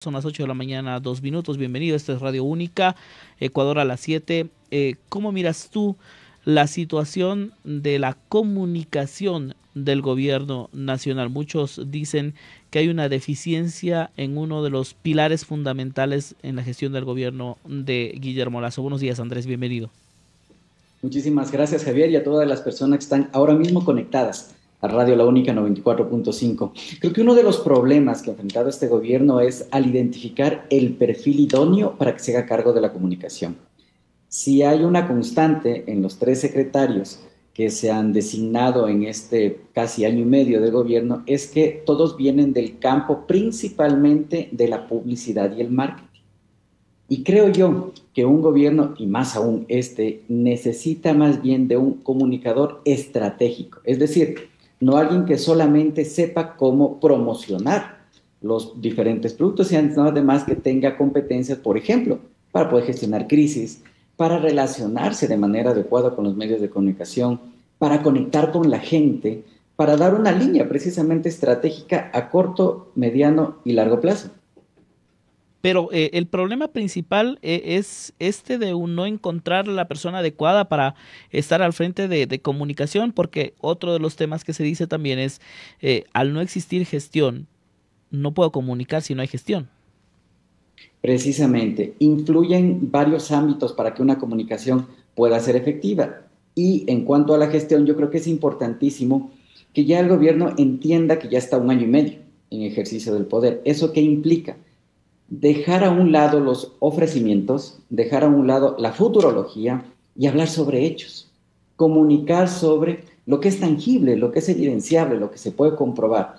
Son las 8 de la mañana, 2 minutos. Bienvenido, esta es Radio Única, Ecuador a las 7. ¿Cómo miras tú la situación de la comunicación del gobierno nacional? Muchos dicen que hay una deficiencia en uno de los pilares fundamentales en la gestión del gobierno de Guillermo Lasso. Buenos días, Andrés, bienvenido. Muchísimas gracias, Javier, y a todas las personas que están ahora mismo conectadas a Radio La Única 94.5. Creo que uno de los problemas que ha enfrentado este gobierno es al identificar el perfil idóneo para que se haga cargo de la comunicación. Si hay una constante en los tres secretarios que se han designado en este casi año y medio de gobierno, es que todos vienen del campo principalmente de la publicidad y el marketing. Y creo yo que un gobierno, y más aún este, necesita más bien de un comunicador estratégico. Es decir, no alguien que solamente sepa cómo promocionar los diferentes productos, sino además que tenga competencias, por ejemplo, para poder gestionar crisis, para relacionarse de manera adecuada con los medios de comunicación, para conectar con la gente, para dar una línea precisamente estratégica a corto, mediano y largo plazo. Pero el problema principal es este de no encontrar la persona adecuada para estar al frente de comunicación, porque otro de los temas que se dice también es, al no existir gestión, no puedo comunicar si no hay gestión. Precisamente, influyen varios ámbitos para que una comunicación pueda ser efectiva. Y en cuanto a la gestión, yo creo que es importantísimo que ya el gobierno entienda que ya está un año y medio en ejercicio del poder. ¿Eso qué implica? Dejar a un lado los ofrecimientos, dejar a un lado la futurología y hablar sobre hechos. Comunicar sobre lo que es tangible, lo que es evidenciable, lo que se puede comprobar.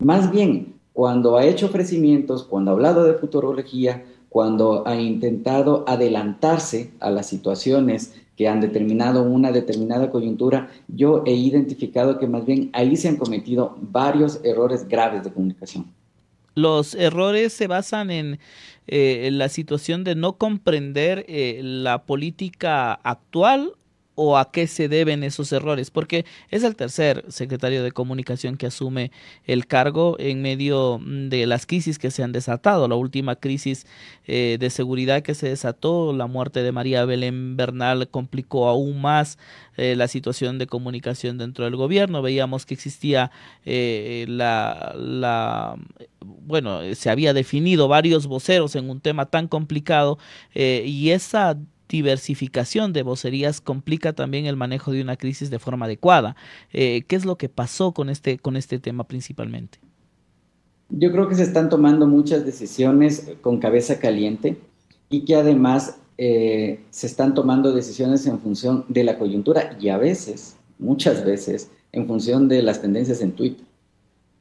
Más bien, cuando ha hecho ofrecimientos, cuando ha hablado de futurología, cuando ha intentado adelantarse a las situaciones que han determinado una determinada coyuntura, yo he identificado que más bien ahí se han cometido varios errores graves de comunicación. Los errores se basan en la situación de no comprender la política actual, o a qué se deben esos errores, porque es el tercer secretario de comunicación que asume el cargo en medio de las crisis que se han desatado. La última crisis de seguridad que se desató, la muerte de María Belén Bernal, complicó aún más la situación de comunicación dentro del gobierno. Veíamos que existía bueno, se había definido varios voceros en un tema tan complicado, y esa diversificación de vocerías complica también el manejo de una crisis de forma adecuada. ¿Qué es lo que pasó con este tema principalmente? Yo creo que se están tomando muchas decisiones con cabeza caliente y que además se están tomando decisiones en función de la coyuntura y a veces, muchas veces, en función de las tendencias en Twitter.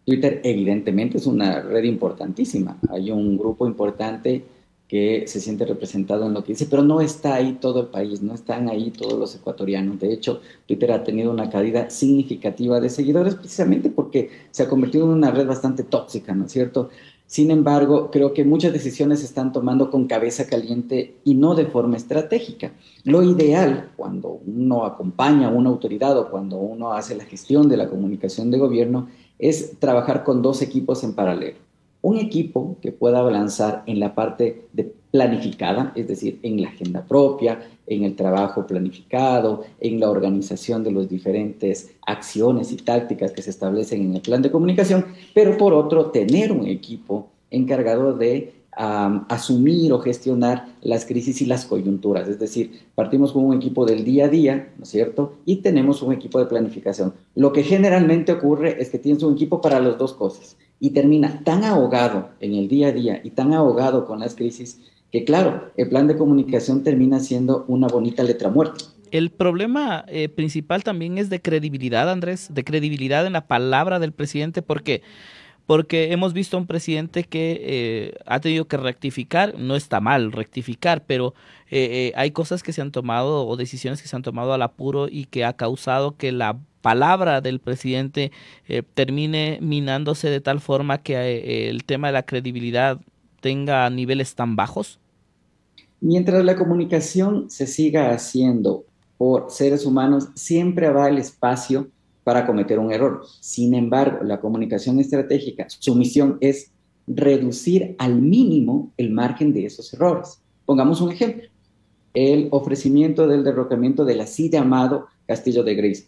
Twitter evidentemente es una red importantísima. Hay un grupo importante que se siente representado en lo que dice, pero no está ahí todo el país, no están ahí todos los ecuatorianos. De hecho, Twitter ha tenido una caída significativa de seguidores precisamente porque se ha convertido en una red bastante tóxica, ¿no es cierto? Sin embargo, creo que muchas decisiones se están tomando con cabeza caliente y no de forma estratégica. Lo ideal, cuando uno acompaña a una autoridad o cuando uno hace la gestión de la comunicación de gobierno, es trabajar con dos equipos en paralelo. Un equipo que pueda avanzar en la parte de planificada, es decir, en la agenda propia, en el trabajo planificado, en la organización de las diferentes acciones y tácticas que se establecen en el plan de comunicación, pero por otro, tener un equipo encargado de asumir o gestionar las crisis y las coyunturas. Es decir, partimos con un equipo del día a día, ¿no es cierto? Y tenemos un equipo de planificación. Lo que generalmente ocurre es que tienes un equipo para las dos cosas y termina tan ahogado en el día a día y tan ahogado con las crisis que, claro, el plan de comunicación termina siendo una bonita letra muerta. El problema principal también es de credibilidad, Andrés, de credibilidad en la palabra del presidente, porque hemos visto a un presidente que ha tenido que rectificar. No está mal rectificar, pero hay cosas que se han tomado o decisiones que se han tomado al apuro y que ha causado que la palabra del presidente termine minándose de tal forma que el tema de la credibilidad tenga niveles tan bajos. Mientras la comunicación se siga haciendo por seres humanos, siempre habrá el espacio para cometer un error. Sin embargo, la comunicación estratégica, su misión es reducir al mínimo el margen de esos errores. Pongamos un ejemplo, el ofrecimiento del derrocamiento del así llamado Castillo de Grace.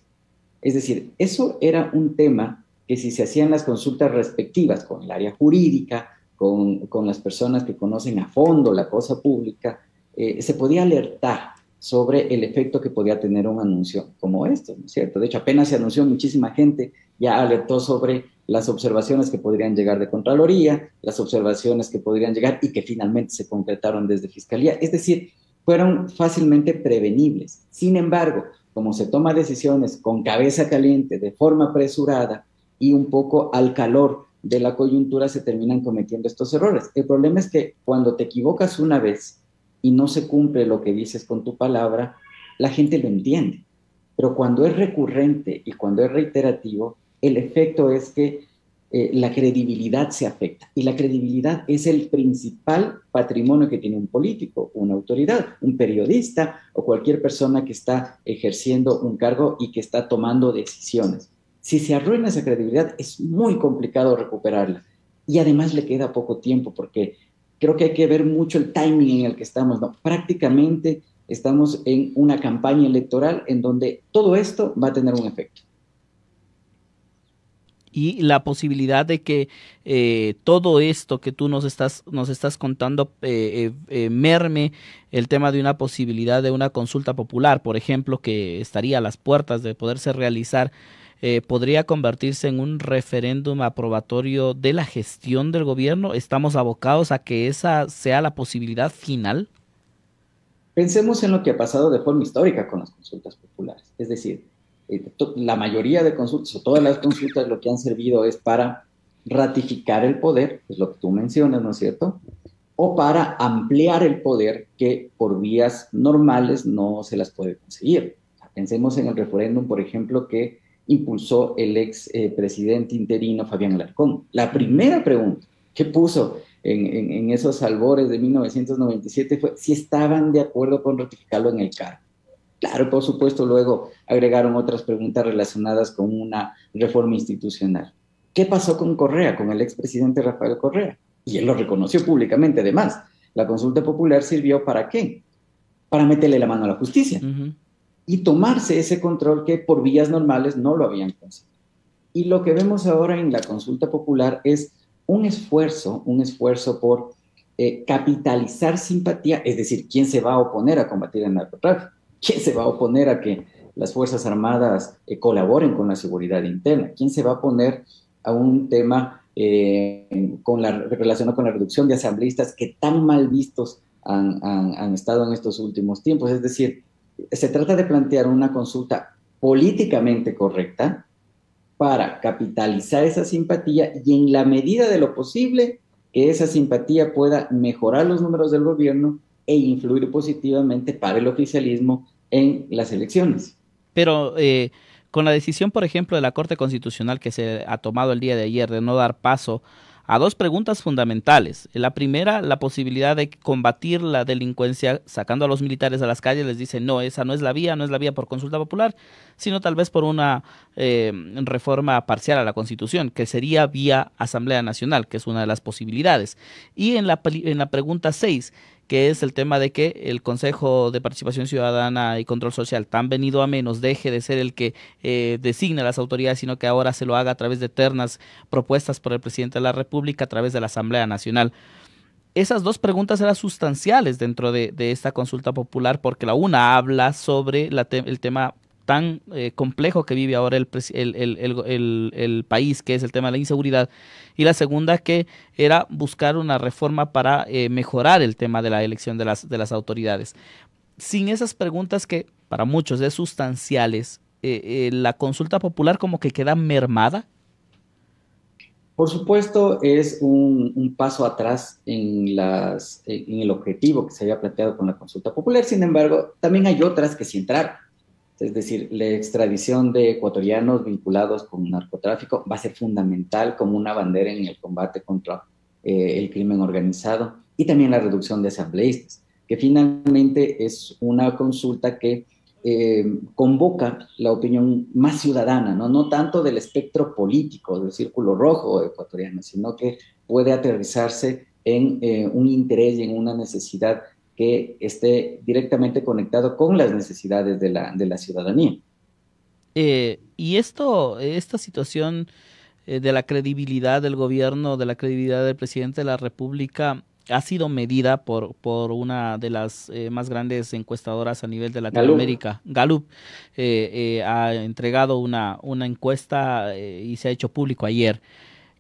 Es decir, eso era un tema que si se hacían las consultas respectivas con el área jurídica, con las personas que conocen a fondo la cosa pública, se podía alertar sobre el efecto que podía tener un anuncio como este, ¿no es cierto? De hecho, apenas se anunció, muchísima gente ya alertó sobre las observaciones que podrían llegar de Contraloría, las observaciones que podrían llegar y que finalmente se concretaron desde Fiscalía. Es decir, fueron fácilmente prevenibles. Sin embargo, como se toma decisiones con cabeza caliente, de forma apresurada y un poco al calor de la coyuntura, se terminan cometiendo estos errores. El problema es que cuando te equivocas una vez y no se cumple lo que dices con tu palabra, la gente lo entiende. Pero cuando es recurrente y cuando es reiterativo, el efecto es que la credibilidad se afecta. Y la credibilidad es el principal patrimonio que tiene un político, una autoridad, un periodista o cualquier persona que está ejerciendo un cargo y que está tomando decisiones. Si se arruina esa credibilidad, es muy complicado recuperarla. Y además le queda poco tiempo porque creo que hay que ver mucho el timing en el que estamos, ¿no? Prácticamente estamos en una campaña electoral en donde todo esto va a tener un efecto. Y la posibilidad de que todo esto que tú nos estás contando merme el tema de una posibilidad de una consulta popular, por ejemplo, que estaría a las puertas de poderse realizar, podría convertirse en un referéndum aprobatorio de la gestión del gobierno. ¿Estamos abocados a que esa sea la posibilidad final? Pensemos en lo que ha pasado de forma histórica con las consultas populares. Es decir, la mayoría de consultas o todas las consultas lo que han servido es para ratificar el poder, es lo que tú mencionas, ¿no es cierto? O para ampliar el poder que por vías normales no se las puede conseguir. O sea, pensemos en el referéndum, por ejemplo, que impulsó el ex presidente interino Fabián Alarcón. La primera pregunta que puso en esos albores de 1997 fue si estaban de acuerdo con ratificarlo en el cargo. Claro, por supuesto, luego agregaron otras preguntas relacionadas con una reforma institucional. ¿Qué pasó con Correa, con el expresidente Rafael Correa? Y él lo reconoció públicamente, además. La consulta popular sirvió ¿para qué? Para meterle la mano a la justicia y tomarse ese control que por vías normales no lo habían conseguido. Y lo que vemos ahora en la consulta popular es un esfuerzo por capitalizar simpatía, es decir, ¿quién se va a oponer a combatir el narcotráfico? ¿Quién se va a oponer a que las Fuerzas Armadas colaboren con la seguridad interna? ¿Quién se va a oponer a un tema relacionado con la reducción de asambleístas que tan mal vistos han estado en estos últimos tiempos? Es decir, se trata de plantear una consulta políticamente correcta para capitalizar esa simpatía y en la medida de lo posible que esa simpatía pueda mejorar los números del gobierno e influir positivamente para el oficialismo en las elecciones. Pero con la decisión, por ejemplo, de la Corte Constitucional que se ha tomado el día de ayer de no dar paso a dos preguntas fundamentales. La primera, la posibilidad de combatir la delincuencia sacando a los militares a las calles, les dice no, esa no es la vía, no es la vía por consulta popular, sino tal vez por una reforma parcial a la Constitución, que sería vía Asamblea Nacional, que es una de las posibilidades. Y en la pregunta 6, que es el tema de que el Consejo de Participación Ciudadana y Control Social, tan venido a menos, deje de ser el que designa a las autoridades, sino que ahora se lo haga a través de ternas propuestas por el presidente de la República a través de la Asamblea Nacional. Esas dos preguntas eran sustanciales dentro de esta consulta popular, porque la una habla sobre el tema tan complejo que vive ahora el país, que es el tema de la inseguridad, y la segunda que era buscar una reforma para mejorar el tema de la elección de las autoridades. Sin esas preguntas que para muchos es sustanciales, la consulta popular como que queda mermada. Por supuesto, es un paso atrás en el objetivo que se había planteado con la consulta popular. Sin embargo, también hay otras que sí entraron. Es decir, la extradición de ecuatorianos vinculados con narcotráfico va a ser fundamental como una bandera en el combate contra el crimen organizado y también la reducción de asambleístas, que finalmente es una consulta que convoca la opinión más ciudadana, ¿no? No tanto del espectro político, del círculo rojo ecuatoriano, sino que puede aterrizarse en un interés y en una necesidad que esté directamente conectado con las necesidades de la ciudadanía. Y esta situación de la credibilidad del gobierno, de la credibilidad del presidente de la República, ha sido medida por una de las más grandes encuestadoras a nivel de Galú, Latinoamérica. Gallup ha entregado una encuesta y se ha hecho público ayer,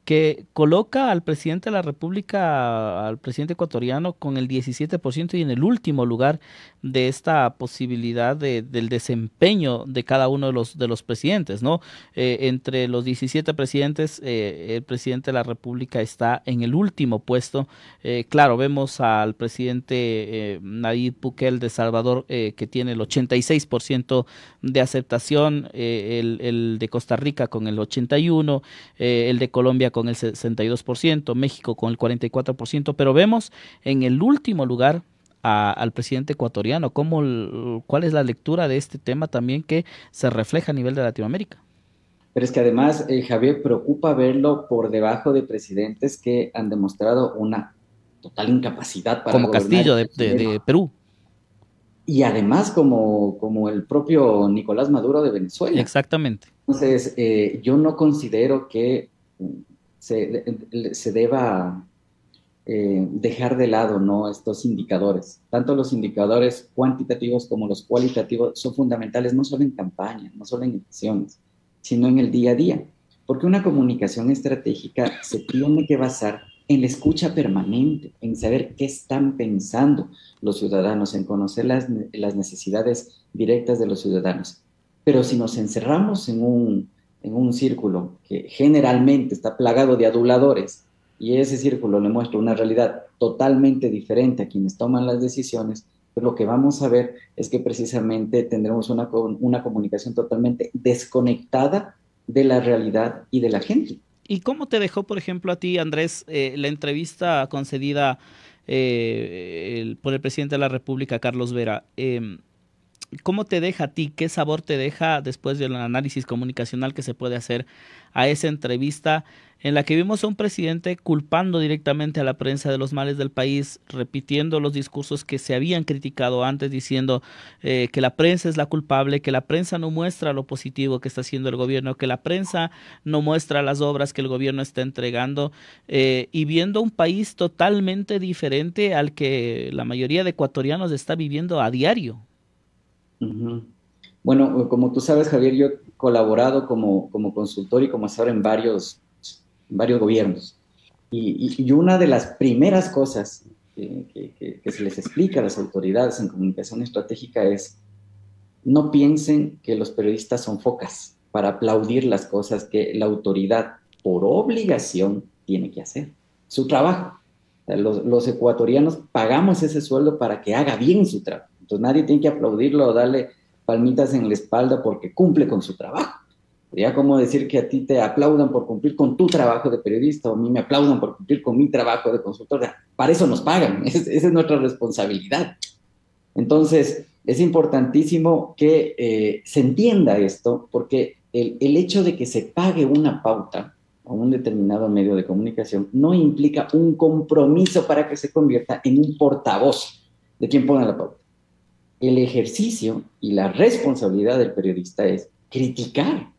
que coloca al presidente de la República, al presidente ecuatoriano, con el 17% y en el último lugar de esta posibilidad del desempeño de cada uno de los presidentes, ¿no? Entre los 17 presidentes, el presidente de la República está en el último puesto. Claro, vemos al presidente Nayib Bukele de Salvador, que tiene el 86% de aceptación, el de Costa Rica con el 81%, el de Colombia con el 62%, México con el 44%, pero vemos en el último lugar al presidente ecuatoriano. ¿Cuál es la lectura de este tema también que se refleja a nivel de Latinoamérica? pero es que además, Javier, preocupa verlo por debajo de presidentes que han demostrado una total incapacidad para Como gobernar Castillo el de Perú. y además como el propio Nicolás Maduro de Venezuela. Exactamente. Entonces, yo no considero que se deba dejar de lado, ¿no?, estos indicadores. Tanto los indicadores cuantitativos como los cualitativos son fundamentales no solo en campaña, no solo en elecciones, sino en el día a día. Porque una comunicación estratégica se tiene que basar en la escucha permanente, en saber qué están pensando los ciudadanos, en conocer las necesidades directas de los ciudadanos. Pero si nos encerramos en un círculo que generalmente está plagado de aduladores y ese círculo le muestra una realidad totalmente diferente a quienes toman las decisiones, pues lo que vamos a ver es que precisamente tendremos una comunicación totalmente desconectada de la realidad y de la gente. ¿Y cómo te dejó, por ejemplo, a ti, Andrés, la entrevista concedida por el presidente de la República, Carlos Vera? ¿Cómo te deja a ti? ¿Qué sabor te deja después del análisis comunicacional que se puede hacer a esa entrevista en la que vimos a un presidente culpando directamente a la prensa de los males del país, repitiendo los discursos que se habían criticado antes, diciendo que la prensa es la culpable, que la prensa no muestra lo positivo que está haciendo el gobierno, que la prensa no muestra las obras que el gobierno está entregando, y viendo un país totalmente diferente al que la mayoría de ecuatorianos está viviendo a diario? Uh-huh. Bueno, como tú sabes, Javier, yo he colaborado como consultor y como asesor en varios gobiernos. Y una de las primeras cosas que se les explica a las autoridades en comunicación estratégica es: no piensen que los periodistas son focas para aplaudir las cosas que la autoridad, por obligación, tiene que hacer. Su trabajo. O sea, los ecuatorianos pagamos ese sueldo para que haga bien su trabajo. Entonces nadie tiene que aplaudirlo o darle palmitas en la espalda porque cumple con su trabajo. Sería como decir que a ti te aplaudan por cumplir con tu trabajo de periodista o a mí me aplaudan por cumplir con mi trabajo de consultor. O sea, para eso nos pagan, esa es nuestra responsabilidad. Entonces, es importantísimo que se entienda esto, porque el hecho de que se pague una pauta a un determinado medio de comunicación no implica un compromiso para que se convierta en un portavoz de quien pone la pauta. El ejercicio y la responsabilidad del periodista es criticar,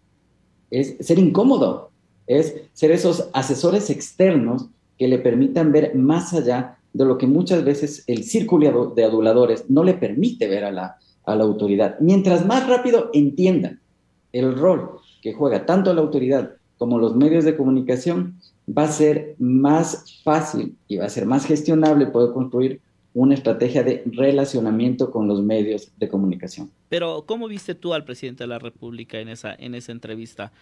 es ser incómodo, es ser esos asesores externos que le permitan ver más allá de lo que muchas veces el círculo de aduladores no le permite ver a la autoridad. Mientras más rápido entiendan el rol que juega tanto la autoridad como los medios de comunicación, va a ser más fácil y va a ser más gestionable poder construir una estrategia de relacionamiento con los medios de comunicación. Pero, ¿cómo viste tú al presidente de la República en esa entrevista?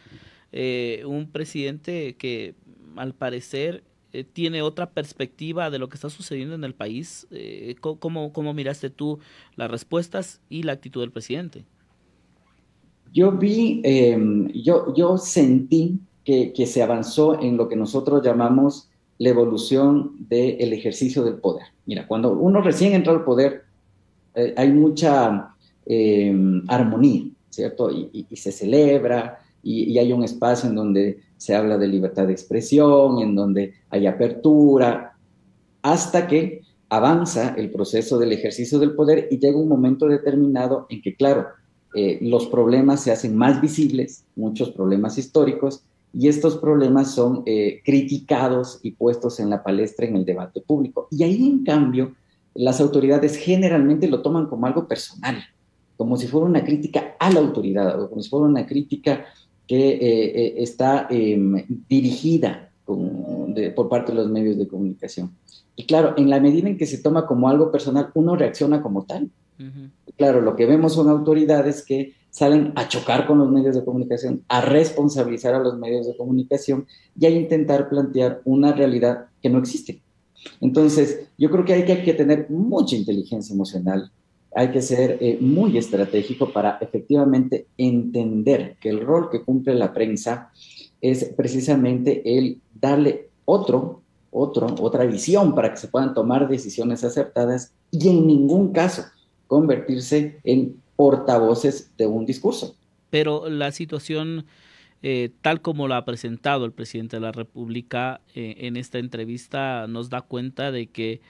Un presidente que, al parecer, tiene otra perspectiva de lo que está sucediendo en el país. ¿Cómo miraste tú las respuestas y la actitud del presidente? Yo sentí que se avanzó en lo que nosotros llamamos la evolución del ejercicio del poder. Mira, cuando uno recién entra al poder, hay mucha armonía, ¿cierto? Y se celebra y hay un espacio en donde se habla de libertad de expresión, en donde hay apertura, hasta que avanza el proceso del ejercicio del poder y llega un momento determinado en que, claro, los problemas se hacen más visibles, muchos problemas históricos, y estos problemas son criticados y puestos en la palestra en el debate público. Y ahí, en cambio, las autoridades generalmente lo toman como algo personal, como si fuera una crítica a la autoridad, o como si fuera una crítica que está dirigida por parte de los medios de comunicación. Y claro, en la medida en que se toma como algo personal, uno reacciona como tal. Ujú. Claro, lo que vemos son autoridades que salen a chocar con los medios de comunicación, a responsabilizar a los medios de comunicación y a intentar plantear una realidad que no existe. Entonces, yo creo que hay que tener mucha inteligencia emocional, hay que ser muy estratégico para efectivamente entender que el rol que cumple la prensa es precisamente el darle otra visión para que se puedan tomar decisiones acertadas y en ningún caso convertirse en portavoces de un discurso. Pero la situación, tal como la ha presentado el presidente de la República en esta entrevista, nos da cuenta de que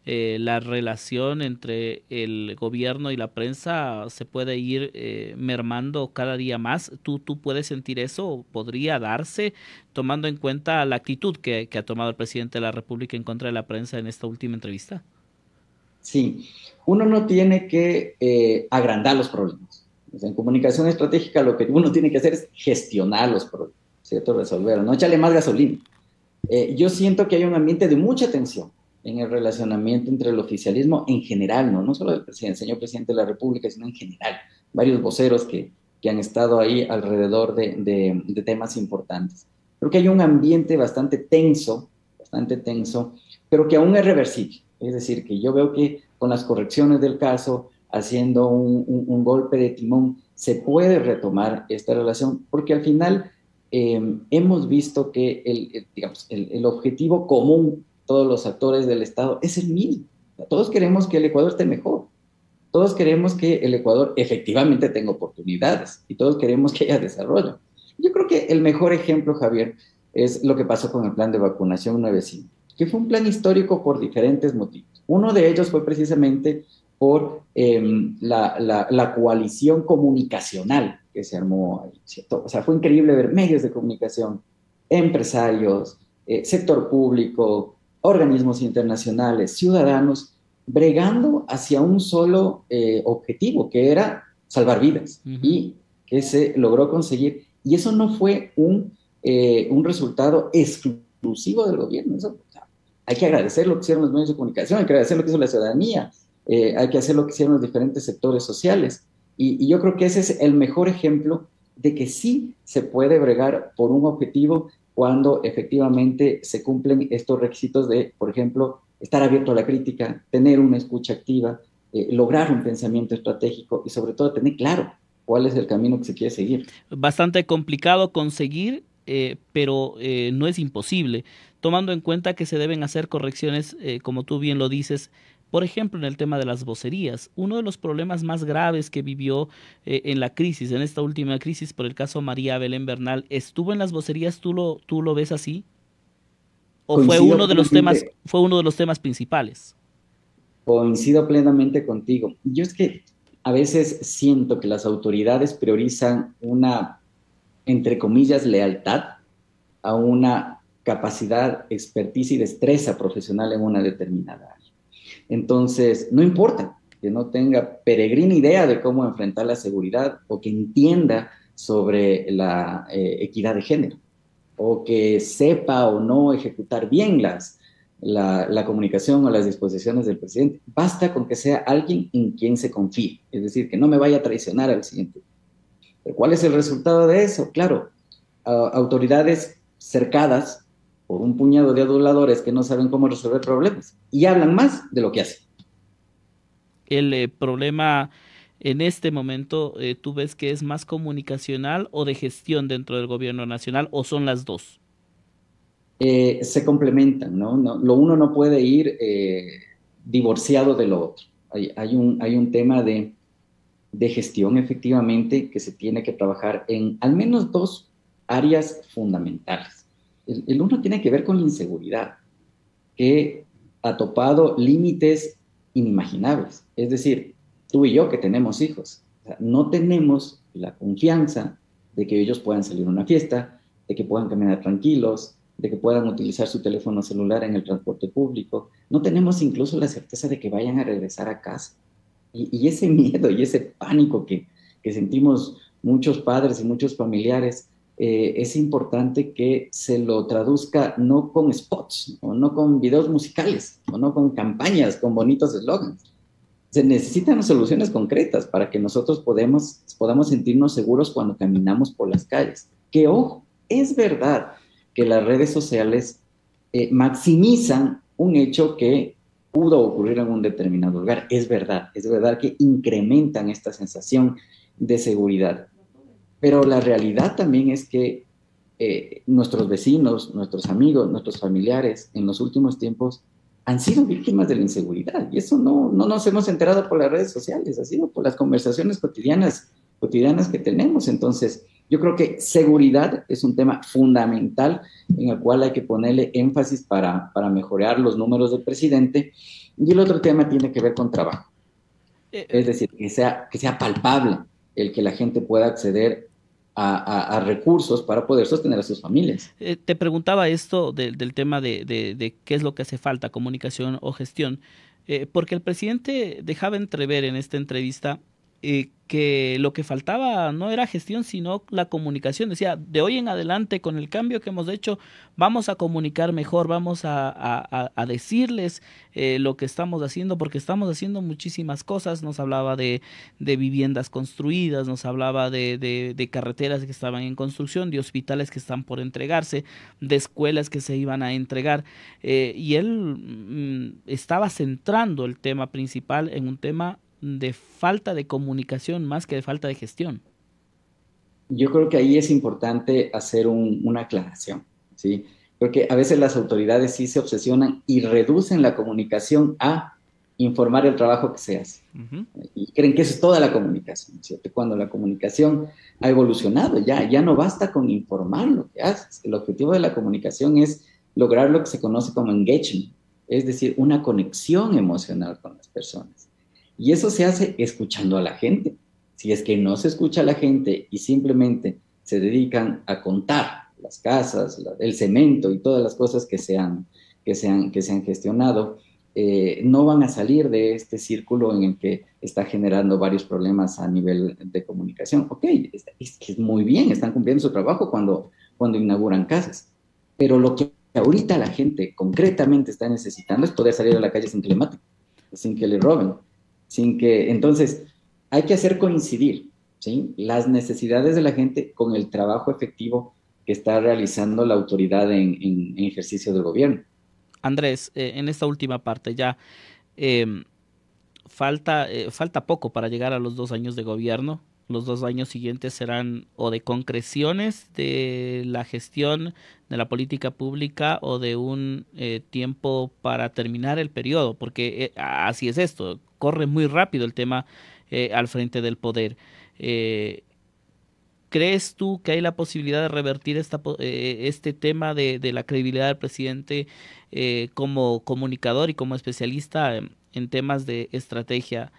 la relación entre el gobierno y la prensa se puede ir mermando cada día más. ¿Tú puedes sentir eso? ¿O podría darse tomando en cuenta la actitud que ha tomado el presidente de la República en contra de la prensa en esta última entrevista? Sí, uno no tiene que agrandar los problemas. O sea, en comunicación estratégica lo que uno tiene que hacer es gestionar los problemas, ¿cierto? Resolver, no echarle más gasolina. Yo siento que hay un ambiente de mucha tensión en el relacionamiento entre el oficialismo en general, no solo del presidente, señor presidente de la República, sino en general. Varios voceros que han estado ahí alrededor de temas importantes. Creo que hay un ambiente bastante tenso, pero que aún es reversible. Es decir, que yo veo que con las correcciones del caso, haciendo un golpe de timón, se puede retomar esta relación, porque al final hemos visto que digamos, el objetivo común, todos los actores del Estado, es el mismo. Todos queremos que el Ecuador esté mejor. Todos queremos que el Ecuador efectivamente tenga oportunidades y todos queremos que haya desarrollo. Yo creo que el mejor ejemplo, Javier, es lo que pasó con el plan de vacunación 9.5, que fue un plan histórico por diferentes motivos. Uno de ellos fue precisamente por la coalición comunicacional que se armó ahí, ¿cierto? O sea, fue increíble ver medios de comunicación, empresarios, sector público, organismos internacionales, ciudadanos, bregando hacia un solo objetivo, que era salvar vidas, Ujú. y que se logró conseguir. Y eso no fue un resultado exclusivo del gobierno. Eso, o sea, hay que agradecer lo que hicieron los medios de comunicación, hay que agradecer lo que hizo la ciudadanía, hay que hacer lo que hicieron los diferentes sectores sociales. Y yo creo que ese es el mejor ejemplo de que sí se puede bregar por un objetivo cuando efectivamente se cumplen estos requisitos de, por ejemplo, estar abierto a la crítica, tener una escucha activa, lograr un pensamiento estratégico y sobre todo tener claro cuál es el camino que se quiere seguir. Bastante complicado conseguir, pero no es imposible, tomando en cuenta que se deben hacer correcciones, como tú bien lo dices, por ejemplo, en el tema de las vocerías. Uno de los problemas más graves que vivió en la crisis, en esta última crisis, por el caso María Belén Bernal, ¿estuvo en las vocerías? Tú lo ves así? ¿O Coincido plenamente, fue uno de los temas principales? coincido plenamente contigo. Yo es que a veces siento que las autoridades priorizan una, entre comillas, lealtad a una capacidad, expertise y destreza profesional en una determinada área. Entonces, no importa que no tenga peregrina idea de cómo enfrentar la seguridad o que entienda sobre la equidad de género o que sepa o no ejecutar bien la comunicación o las disposiciones del presidente. Basta con que sea alguien en quien se confíe, es decir, que no me vaya a traicionar al siguiente. ¿Pero cuál es el resultado de eso? Claro, autoridades cercadas por un puñado de aduladores que no saben cómo resolver problemas y hablan más de lo que hacen. El problema en este momento, ¿tú ves que es más comunicacional o de gestión dentro del gobierno nacional o son las dos? Se complementan, ¿no? Lo uno no puede ir divorciado de lo otro. Hay un tema de gestión efectivamente que se tiene que trabajar en al menos dos áreas fundamentales. El uno tiene que ver con la inseguridad, que ha topado límites inimaginables. Es decir, tú y yo que tenemos hijos, o sea, no tenemos la confianza de que ellos puedan salir a una fiesta, de que puedan caminar tranquilos, de que puedan utilizar su teléfono celular en el transporte público. No tenemos incluso la certeza de que vayan a regresar a casa. Y ese miedo y ese pánico que sentimos muchos padres y muchos familiares, es importante que se lo traduzca no con spots, o no con videos musicales, o no con campañas, con bonitos eslogans. Se necesitan soluciones concretas para que nosotros podamos sentirnos seguros cuando caminamos por las calles. Que, ojo, es verdad que las redes sociales maximizan un hecho que pudo ocurrir en un determinado lugar. Es verdad que incrementan esta sensación de seguridad. Pero la realidad también es que nuestros vecinos, nuestros amigos, nuestros familiares en los últimos tiempos han sido víctimas de la inseguridad. Y eso no nos hemos enterado por las redes sociales, ha sido por las conversaciones cotidianas que tenemos. Entonces, yo creo que seguridad es un tema fundamental en el cual hay que ponerle énfasis para mejorar los números del presidente. Y el otro tema tiene que ver con trabajo. Es decir, que sea palpable el que la gente pueda acceder a recursos para poder sostener a sus familias. Te preguntaba esto del tema de qué es lo que hace falta, comunicación o gestión, porque el presidente dejaba entrever en esta entrevista que lo que faltaba no era gestión, sino la comunicación. Decía, de hoy en adelante, con el cambio que hemos hecho, vamos a comunicar mejor, vamos a decirles lo que estamos haciendo, porque estamos haciendo muchísimas cosas. Nos hablaba de viviendas construidas, nos hablaba de carreteras que estaban en construcción, de hospitales que están por entregarse, de escuelas que se iban a entregar, y él estaba centrando el tema principal en un tema de falta de comunicación más que de falta de gestión. Yo creo que ahí es importante hacer una aclaración, ¿sí? Porque a veces las autoridades sí se obsesionan y reducen la comunicación a informar el trabajo que se hace. Uh-huh. Y creen que eso es toda la comunicación, ¿cierto? Cuando la comunicación ha evolucionado, ya no basta con informar lo que haces. El objetivo de la comunicación es lograr lo que se conoce como engagement, es decir, una conexión emocional con las personas. Y eso se hace escuchando a la gente. Si es que no se escucha a la gente y simplemente se dedican a contar las casas, el cemento y todas las cosas que se han gestionado, no van a salir de este círculo en el que está generando varios problemas a nivel de comunicación. Ok, es muy bien, están cumpliendo su trabajo cuando inauguran casas, pero lo que ahorita la gente concretamente está necesitando es poder salir a la calle sin que le maten, sin que le roben. Entonces, hay que hacer coincidir, ¿sí?, las necesidades de la gente con el trabajo efectivo que está realizando la autoridad en ejercicio del gobierno. Andrés, en esta última parte ya falta poco para llegar a los 2 años de gobierno. Los 2 años siguientes serán o de concreciones de la gestión de la política pública o de un tiempo para terminar el periodo, porque así es esto, corre muy rápido el tema al frente del poder. ¿Crees tú que hay la posibilidad de revertir este tema de la credibilidad del presidente como comunicador y como especialista en temas de estrategia?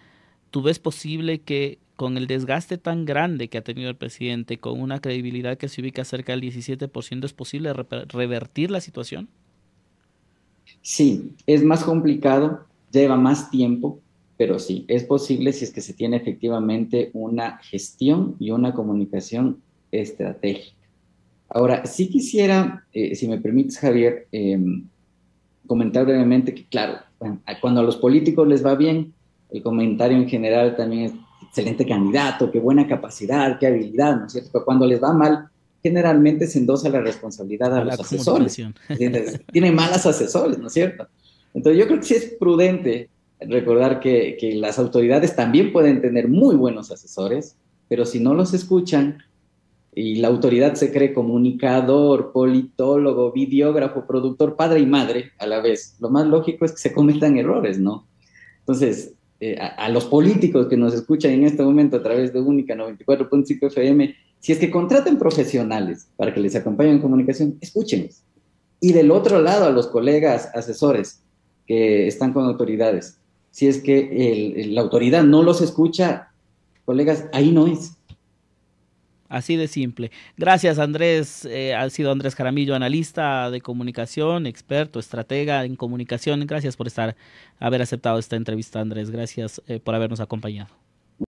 ¿Tú ves posible que con el desgaste tan grande que ha tenido el presidente, con una credibilidad que se ubica cerca del 17%, es posible revertir la situación? Sí, es más complicado, lleva más tiempo, pero sí, es posible si es que se tiene efectivamente una gestión y una comunicación estratégica. Ahora, sí quisiera, si me permites, Javier, comentar brevemente que, claro, bueno, cuando a los políticos les va bien, el comentario en general también es excelente candidato, qué buena capacidad, qué habilidad, ¿no es cierto? Pero cuando les va mal, generalmente se endosa la responsabilidad a los asesores. Tienen malos asesores, ¿no es cierto? Entonces yo creo que sí es prudente recordar que las autoridades también pueden tener muy buenos asesores, pero si no los escuchan y la autoridad se cree comunicador, politólogo, videógrafo, productor, padre y madre a la vez, lo más lógico es que se cometan errores, ¿no? Entonces, a los políticos que nos escuchan en este momento a través de Única 94.5 FM, si es que contratan profesionales para que les acompañen en comunicación, escúchenlos. Y del otro lado, a los colegas asesores que están con autoridades, si es que la autoridad no los escucha, colegas, ahí no es. Así de simple. Gracias, Andrés. Ha sido Andrés Jaramillo, analista de comunicación, experto, estratega en comunicación. Gracias por haber aceptado esta entrevista, Andrés. Gracias por habernos acompañado.